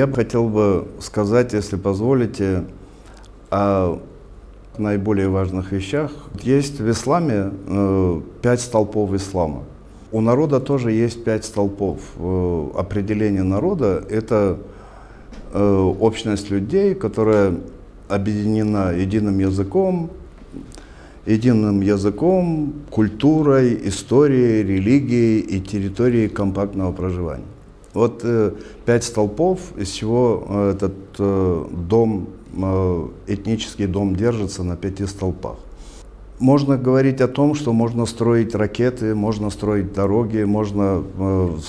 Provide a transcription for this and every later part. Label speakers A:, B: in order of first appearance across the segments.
A: Я бы хотел сказать, если позволите, о наиболее важных вещах. Есть в исламе 5 столпов ислама. У народа тоже есть 5 столпов. Определение народа — это общность людей, которая объединена единым языком, культурой, историей, религией и территорией компактного проживания. Вот 5 столпов, из чего этот этнический дом держится на 5 столпах. Можно говорить о том, что можно строить ракеты, можно строить дороги, можно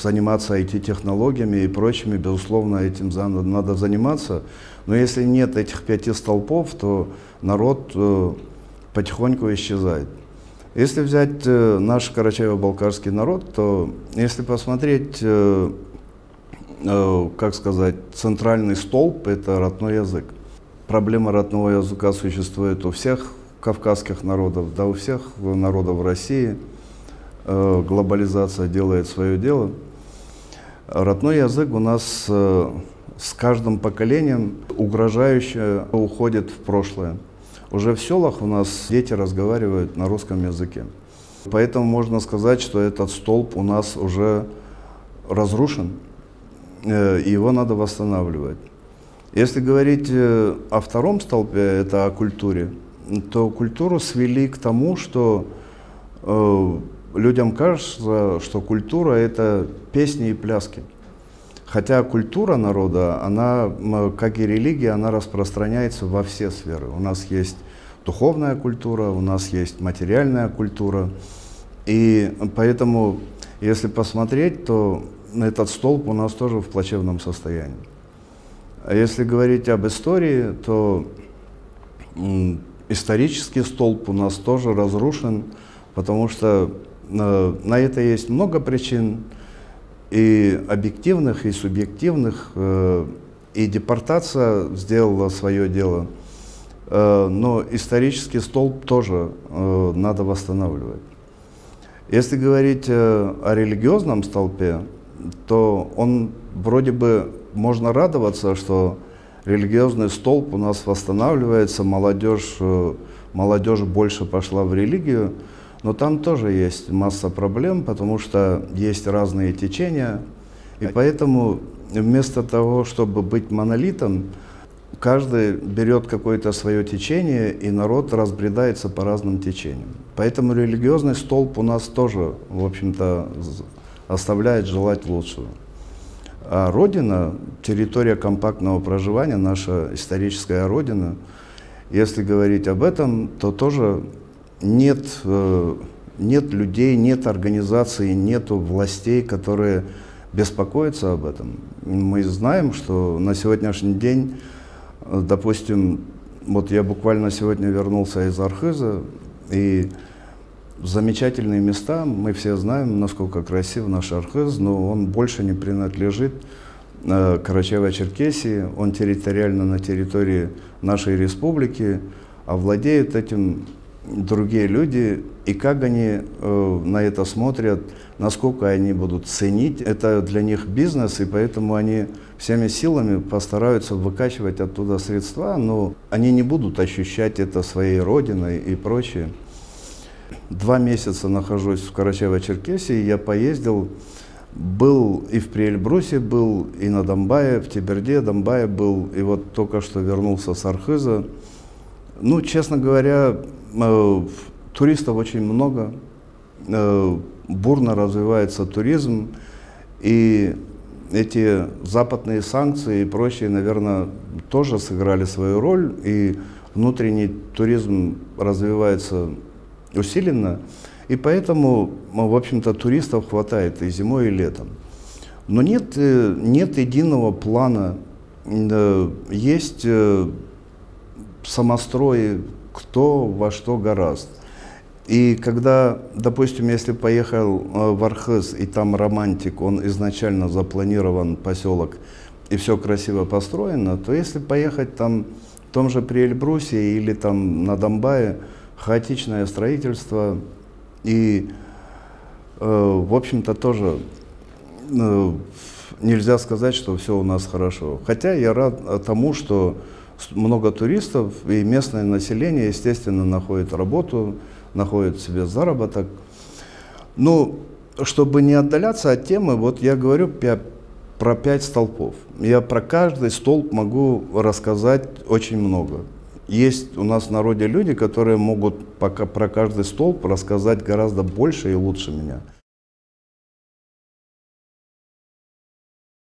A: заниматься IT-технологиями и прочими. Безусловно, этим надо заниматься. Но если нет этих 5 столпов, то народ потихоньку исчезает. Если взять наш карачаево-балкарский народ, то если посмотреть, как сказать, центральный столб — это родной язык. Проблема родного языка существует у всех кавказских народов, да, у всех народов России. Глобализация делает свое дело. Родной язык у нас с каждым поколением угрожающе уходит в прошлое. Уже в селах у нас дети разговаривают на русском языке. Поэтому можно сказать, что этот столб у нас уже разрушен, и его надо восстанавливать. Если говорить о втором столпе, это о культуре, то культуру свели к тому, что людям кажется, что культура — это песни и пляски. Хотя культура народа, она, как и религия, она распространяется во все сферы. У нас есть духовная культура, у нас есть материальная культура. И поэтому, если посмотреть, то этот столб у нас тоже в плачевном состоянии. А если говорить об истории, то исторический столб у нас тоже разрушен, потому что на это есть много причин, и объективных, и субъективных, и депортация сделала свое дело, но исторический столб тоже надо восстанавливать. Если говорить о религиозном столпе, то он вроде бы можно радоваться, что религиозный столб у нас восстанавливается, молодежь больше пошла в религию, но там тоже есть масса проблем, потому что есть разные течения, и поэтому вместо того, чтобы быть монолитом, каждый берет какое-то свое течение, и народ разбредается по разным течениям. Поэтому религиозный столб у нас тоже, в общем-то, оставляет желать лучшего. А Родина, территория компактного проживания, наша историческая Родина, если говорить об этом, то тоже нет людей, нет организаций, нет властей, которые беспокоятся об этом. Мы знаем, что на сегодняшний день, допустим, вот я буквально сегодня вернулся из Архыза, и замечательные места, мы все знаем, насколько красив наш Архыз, но он больше не принадлежит Карачаево-Черкесии, он территориально на территории нашей республики, а владеют этим другие люди, и как они на это смотрят, насколько они будут ценить. Это для них бизнес, и поэтому они всеми силами постараются выкачивать оттуда средства, но они не будут ощущать это своей родиной и прочее. 2 месяца нахожусь в Карачаево-Черкесии, я поездил, был и в Приэльбрусе, был и на Домбае, в Теберде, Домбае был, и вот только что вернулся с Архыза. Ну, честно говоря, туристов очень много, бурно развивается туризм, и эти западные санкции и прочие, наверное, тоже сыграли свою роль, и внутренний туризм развивается усиленно, и поэтому, в общем-то, туристов хватает и зимой, и летом. Но нет единого плана, есть самострои, кто во что горазд. И когда, допустим, если поехал в Архыз, и там романтик, он изначально запланирован поселок, и все красиво построено, то если поехать там в том же Приэльбрусе или там на Домбае, хаотичное строительство, и, в общем-то, тоже нельзя сказать, что все у нас хорошо. Хотя я рад тому, что много туристов и местное население, естественно, находит работу, находит себе заработок. Ну, чтобы не отдаляться от темы, вот я говорю про 5 столпов. Я про каждый столб могу рассказать очень много. Есть у нас в народе люди, которые могут пока про каждый столб рассказать гораздо больше и лучше меня.